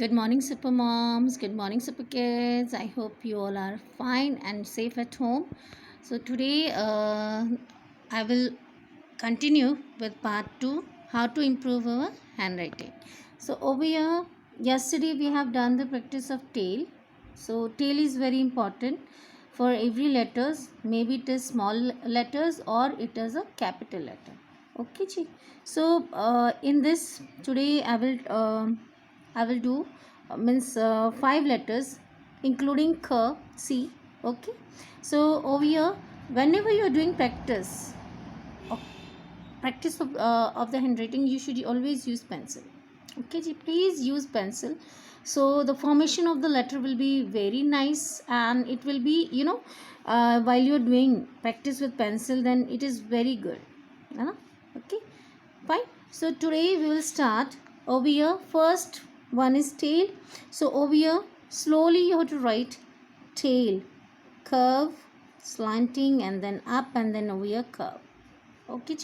Good morning, super moms. Good morning, super kids. I hope you all are fine and safe at home. So, today I will continue with part 2, how to improve our handwriting. So, over here, yesterday we have done the practice of tail. So, tail is very important for every letters. Maybe it is small letters or it is a capital letter. Okay, ji. So, in this, today I will do means 5 letters including k, c. Okay, so over here, whenever you are doing practice of the handwriting, you should always use pencil. Okay ji, please use pencil, so the formation of the letter will be very nice, and it will be while you are doing practice with pencil, then it is very good. Okay, fine. So today we will start. Over here, first one is tail. So over here, slowly you have to write tail, curve, slanting, and then up, and then over here curve. Okay,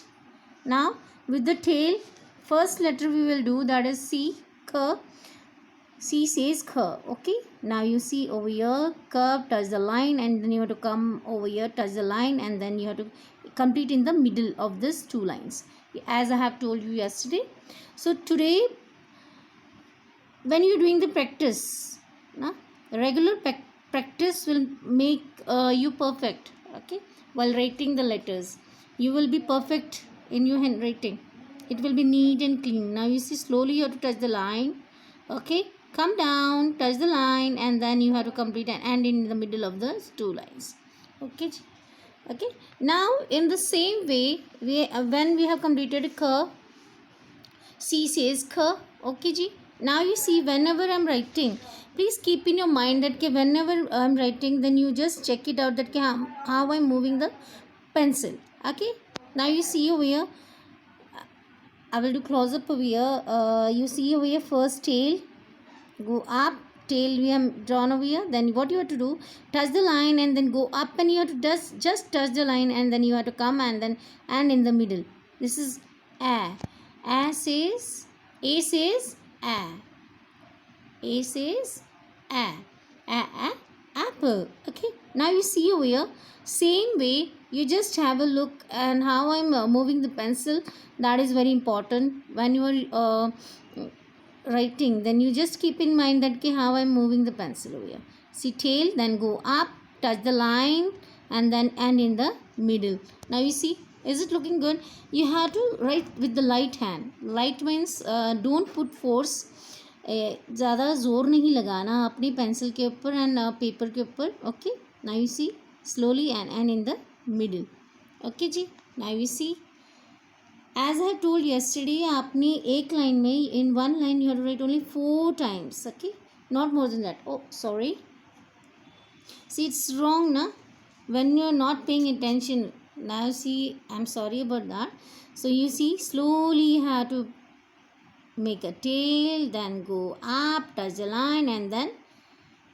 now with the tail, first letter we will do, that is C, curve. C says curve. Okay, now you see over here, curve, touch the line, and then you have to come over here, touch the line, and then you have to complete in the middle of this two lines, as I have told you yesterday. So today, when you're doing the practice, regular practice will make you perfect. Okay, while writing the letters, you will be perfect in your handwriting. It will be neat and clean. Now you see, slowly you have to touch the line. Okay, come down, touch the line, and then you have to complete and end in the middle of the two lines. Okay, now in the same way, when we have completed a curve, C says curve. Okay ji, now you see, whenever I'm writing, please keep in your mind that whenever I'm writing, then you just check it out that how I'm moving the pencil. Okay, now you see over here, I will do close up over here. You see over here, first tail, go up, tail we have drawn over here. Then what you have to do, touch the line and then go up, and you have to just touch the line, and then you have to come and then and in the middle. This is a. A says, A says a. A says a. Apple. Okay, now you see over here, same way you just have a look and how I'm moving the pencil. That is very important when you are writing. Then you just keep in mind that how I'm moving the pencil over here. See tail, then go up, touch the line, and then end in the middle. Now you see, is it looking good? You have to write with the light hand. Light means don't put force. ज़्यादा ज़ोर नहीं लगाना अपनी pencil के ऊपर and paper के ऊपर. Okay, now you see, slowly and in the middle. Okay जी, now you see, as I told yesterday, आपने एक लाइन में, in one line you have to write only 4 times. Okay, not more than that. Oh, sorry. See, it's wrong, na? When you are not paying attention. Now see, I'm sorry about that. So you see, slowly you have to make a tail, then go up, touch the line, and then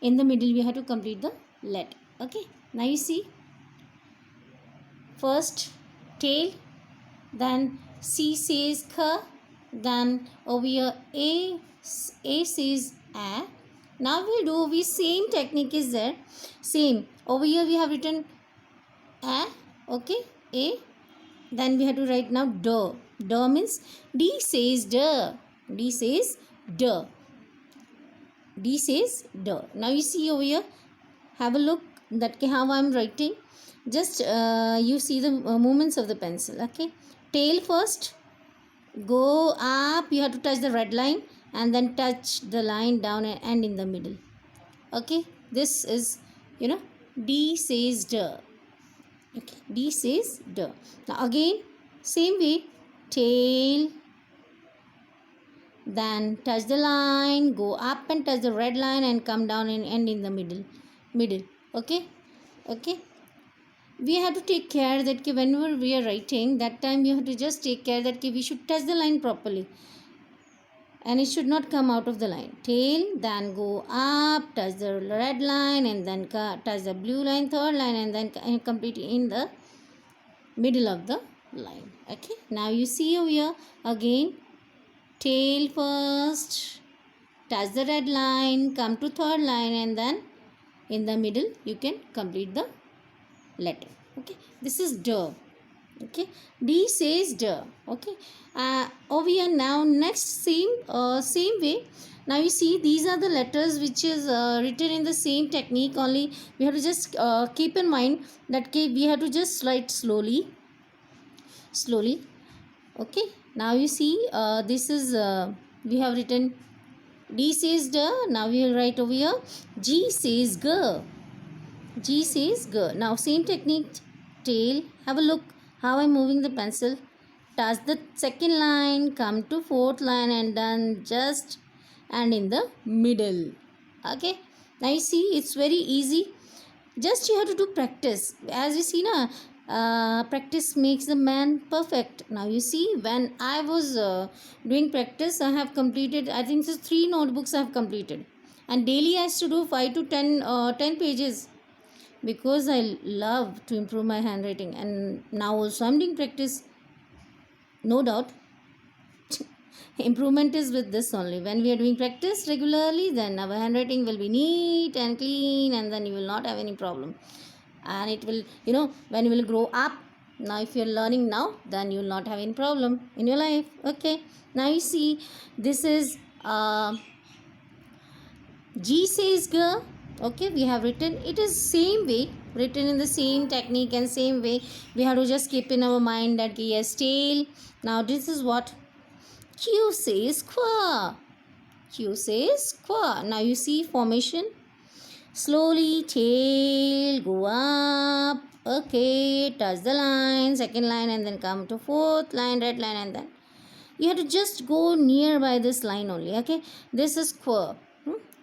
in the middle we have to complete the letter. Okay, now you see, first tail, then C says k, then over here A says a. Now we'll do, we same technique is there, same. Over here we have written a. Okay, A, then we have to write now d. D means D says d. D says d. D says d. Now you see over here, have a look that how I'm writing. Just you see the movements of the pencil. Okay, tail first, go up, you have to touch the red line, and then touch the line down and end in the middle. Okay, this is D says d. Okay, D says d. Now again, same way, tail, then touch the line, go up and touch the red line, and come down and end in the middle. Okay, we have to take care that whenever we are writing, that time you have to just take care that we should touch the line properly, and it should not come out of the line. Tail, then go up, touch the red line, and then touch the blue line, third line, and then complete in the middle of the line. Okay, now you see over here again, tail first, touch the red line, come to third line, and then in the middle you can complete the letter. Okay, this is D. Okay, D says D. Okay, over here now, next same way. Now you see, these are the letters which is written in the same technique, only we have to just keep in mind that we have to just write slowly. Okay, now you see, this is we have written D says D. Now we will write over here G says G. G says G. Now same technique, tail. Have a look how I'm moving the pencil. Touch the second line, come to fourth line, and then just and in the middle. Okay, now you see, it's very easy. Just you have to do practice. As you see now, practice makes the man perfect. Now you see, when I was doing practice, I have completed, I think so 3 notebooks I have completed, and daily I used to do 5 to 10 pages, because I love to improve my handwriting. And now also I'm doing practice. No doubt improvement is with this only. When we are doing practice regularly, then our handwriting will be neat and clean, and then you will not have any problem. And it will, when you will grow up, now if you are learning now, then you will not have any problem in your life. Okay, now you see, this is G says G. Okay, we have written it is same way, written in the same technique and same way. We have to just keep in our mind that yes, tail. Now this is what Q says qua. Q says qua. Now you see formation. Slowly, tail, go up. Okay, touch the line, second line, and then come to fourth line, red line, and then you have to just go nearby this line only. Okay, this is qua.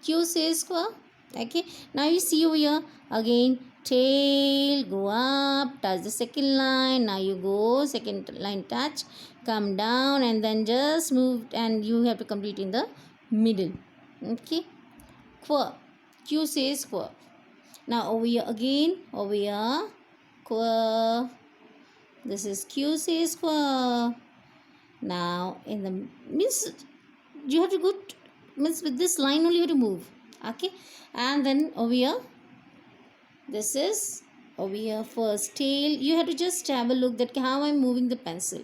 Q says qua. Okay, now you see over here again, tail, go up, touch the second line. Now you go second line, touch, come down, and then just move, and you have to complete in the middle. Okay, qua. Q says qua. Now over here again, over here qua. This is Q says qua. Now in the means you have to go means with this line only you have to move. Okay, and then over here, this is over here first tail. You have to just have a look that how I'm moving the pencil.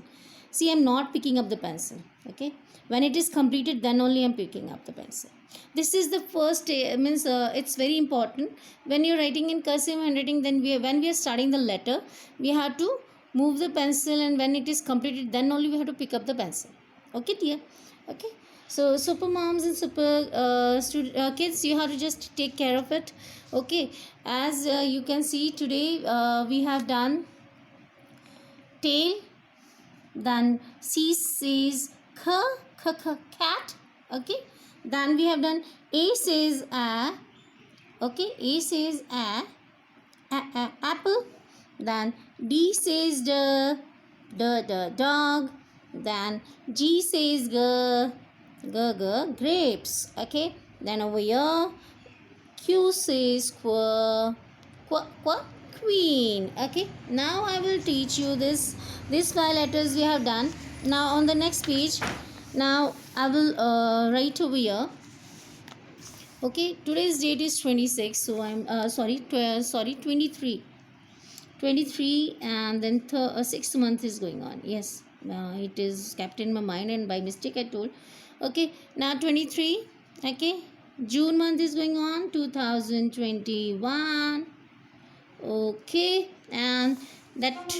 See, I'm not picking up the pencil. Okay, when it is completed, then only I'm picking up the pencil. This is the first means it's very important when you're writing in cursive handwriting. Then when we are starting the letter, we have to move the pencil, and when it is completed, then only we have to pick up the pencil. Okay, dear. Okay, so super moms and super kids, you have to just take care of it. Okay, as you can see today, we have done tail, then C says cat. Okay, then we have done A says a. Okay, A says a apple. Then D says the dog. Then G says grapes. Okay, then over here Q says queen. Okay, now I will teach you these 5 letters we have done. Now on the next page, now I will write over here. Okay, today's date is 26, so I'm sorry 23, and then 6th month is going on. Yes, it is kept in my mind, and by mistake I told. Okay, now 23. Okay, June month is going on, 2021. Okay, and that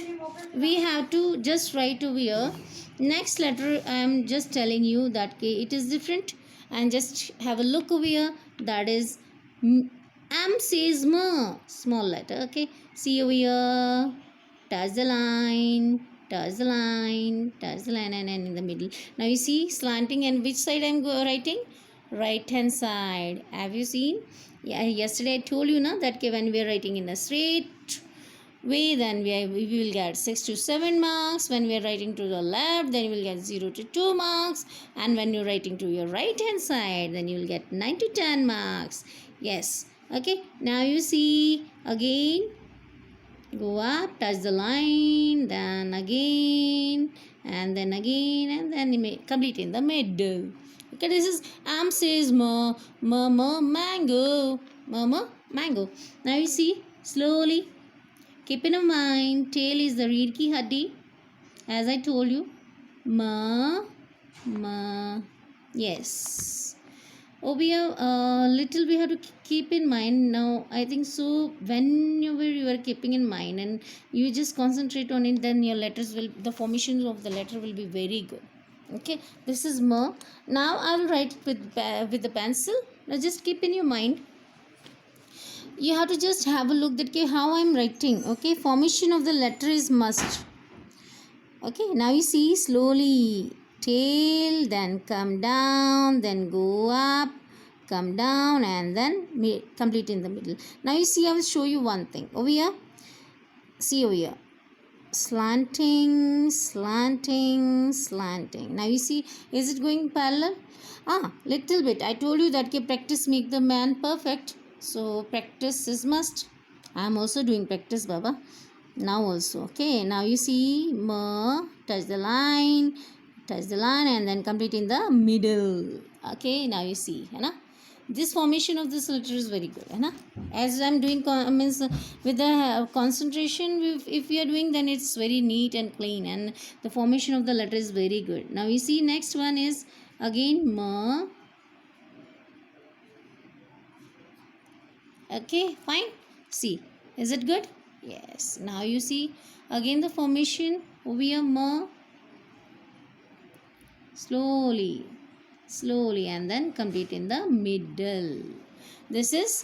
we have to just write over here. Next letter I am just telling you that it is different, and just have a look over here. That is M says ma, small letter. Okay, see over here, touch the line, touch the line, touch the line, and in the middle. Now you see slanting, and which side I'm writing? Right hand side. Have you seen? Yeah, yesterday I told you na that when we are writing in a straight way, then we will get 6 to 7 marks. When we are writing to the left, then you will get 0 to 2 marks. And when you're writing to your right hand side, then you will get 9 to 10 marks. Yes. Okay, now you see again, go up, touch the line, then again, and then again, and then you may complete in the middle. Okay, this is am says mango. Mango. Now you see slowly. Keep in mind, tail is the reed ki haddi, as I told you. Ma. Yes. Obia, little we have to keep in mind now. I think so. Whenever you are keeping in mind and you just concentrate on it, then your letters will, the formation of the letter will be very good. Okay, this is ma. Now I will write with the pencil. Now just keep in your mind. You have to just have a look that okay, how I'm writing. Okay, formation of the letter is must. Okay, now you see slowly tail, then come down, then go up, come down, and then complete in the middle. Now you see, I will show you one thing over here. See over here, slanting, slanting, slanting. Now you see, is it going parallel? Little bit. I told you that okay, practice make the man perfect. So practice is must. I am also doing practice, Baba. Now also, okay, now you see touch the line, and then complete in the middle. Okay, now you see, this formation of this letter is very good, as I'm doing means with the concentration, if we are doing, then it's very neat and clean, and the formation of the letter is very good. Now you see, next one is again ma. Okay, fine. See, is it good? Yes. Now you see again the formation over here ma. Slowly, slowly, and then complete in the middle. This is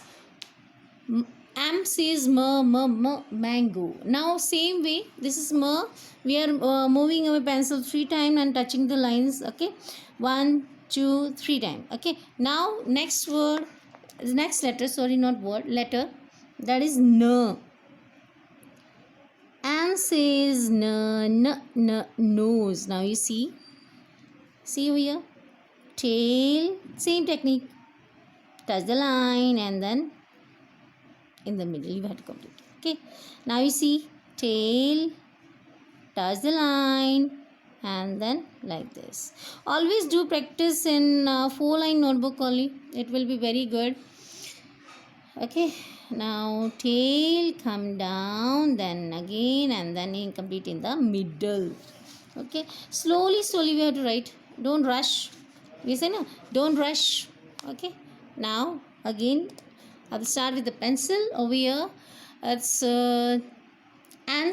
am says mango. Now same way, this is ma. We are moving our pencil 3 times and touching the lines. Okay, 1, 2, 3 times. Okay. Now next word, next letter. Sorry, not word, letter. That is n. And says nose. Now you see over here, tail, same technique, touch the line and then in the middle you have to complete. Okay, now you see tail, touch the line and then like this. Always do practice in 4-line notebook only, it will be very good. Okay, now tail, come down, then again, and then complete in the middle. Okay, slowly we have to write, don't rush. We say no, don't rush. Okay, now again I will start with the pencil over here. It's and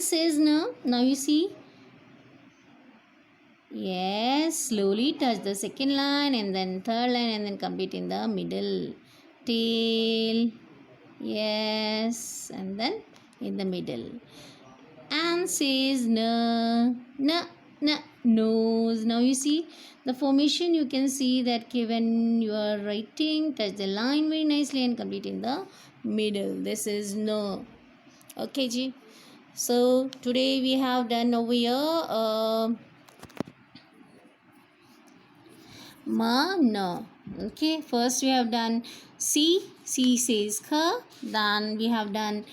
says no. Now you see, yes, slowly touch the second line and then third line and then complete in the middle. Tail, yes, and then in the middle. And says no, nose. Now you see the formation, you can see that when you are writing, touch the line very nicely and complete in the middle. This is no. Okay ji, so today we have done over here ma, no. Okay, first we have done C says kha, then we have done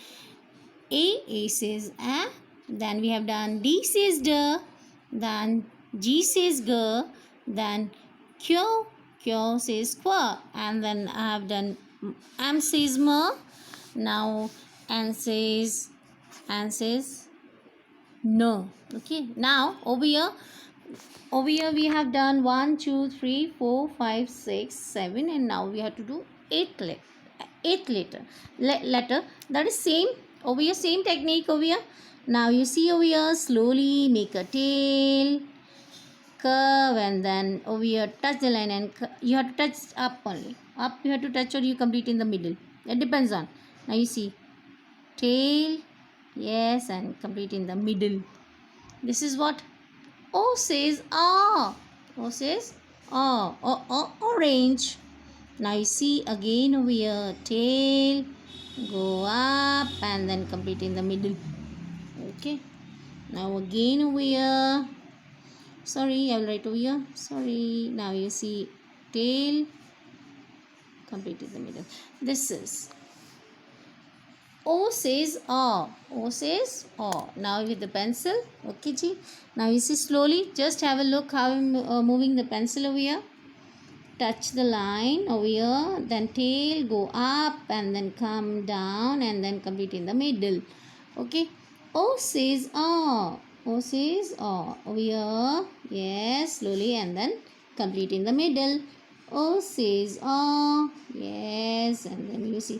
A says a, then we have done D says d, then G says g, then Q says qua, and then I have done M says ma. Now N says no. Okay, now over here we have done 1, 2, 3, 4, 5, 6, 7, and now we have to do 8 letter. That is same over here, same technique over here. Now you see over here, slowly make a tail, curve, and then over here touch the line, and you have to touch up only. Up you have to touch, or you complete in the middle. It depends on. Now you see tail, yes, and complete in the middle. This is what O says ah. O says ah. Orange. Now you see again over here, tail, go up and then complete in the middle. Okay, now again over here, sorry, I will write over here, sorry. Now you see tail, complete in the middle. This is O says ah. O says ah. Now with the pencil. Okay ji, now you see slowly, just have a look how I'm moving the pencil over here. touch the line over here, then tail go up and then come down and then complete in the middle. Okay. O says ah. O says ah. Over here. Yes, slowly and then complete in the middle. O says ah. Yes, and then you see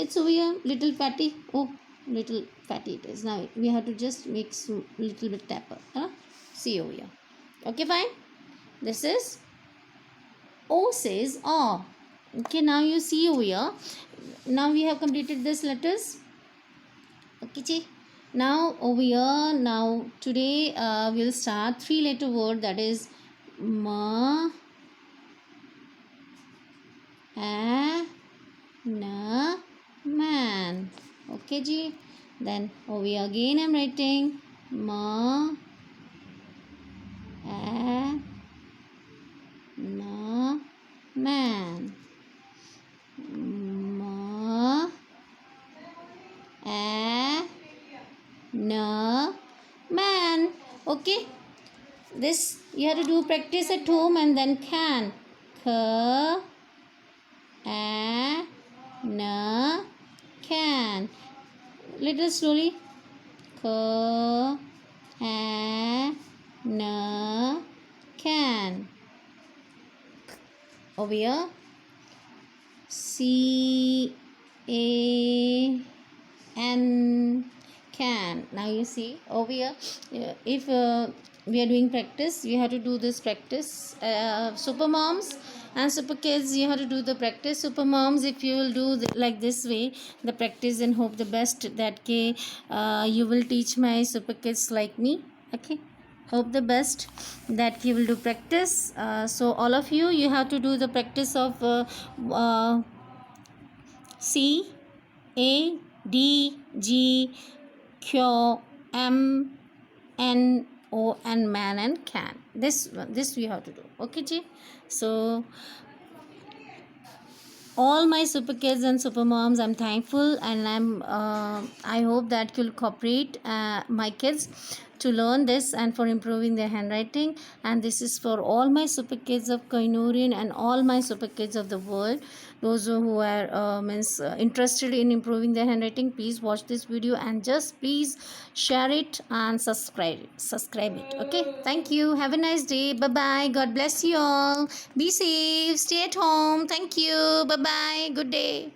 it's over here, little fatty. Oh, little fatty it is. Now we have to just make some little bit tapper. See over here. Okay, fine. This is O says ah. Okay, now you see over here. Now we have completed this letters. Okay, now over here, now today we'll start 3-letter word, that is ma, a, na, man. Okay ji. Then over here again I'm writing ma, a, na, man. Ma, a, na, man. Okay, this you have to do practice at home and then can. Kh, a, na, can. Little slowly. Kh, a, na, can. Over here. C, A, N, can. Now you see over here, if we are doing practice, we have to do this practice. Super moms and super kids, you have to do the practice. Super moms, if you will do like this way the practice, and hope the best that you will teach my super kids like me. Okay, hope the best that you will do practice. So all of you have to do the practice of C, A, D, G, Q, M, N, O, and man and can. This we have to do. Okay ji. So all my super kids and super moms, I'm thankful, and I hope that you'll cooperate my kids to learn this and for improving their handwriting. And this is for all my super kids of Koinurian and all my super kids of the world. Those who are interested in improving their handwriting, please watch this video and just please share it and subscribe it. Okay, thank you. Have a nice day. Bye bye. God bless you all. Be safe. Stay at home. Thank you. Bye bye. Good day.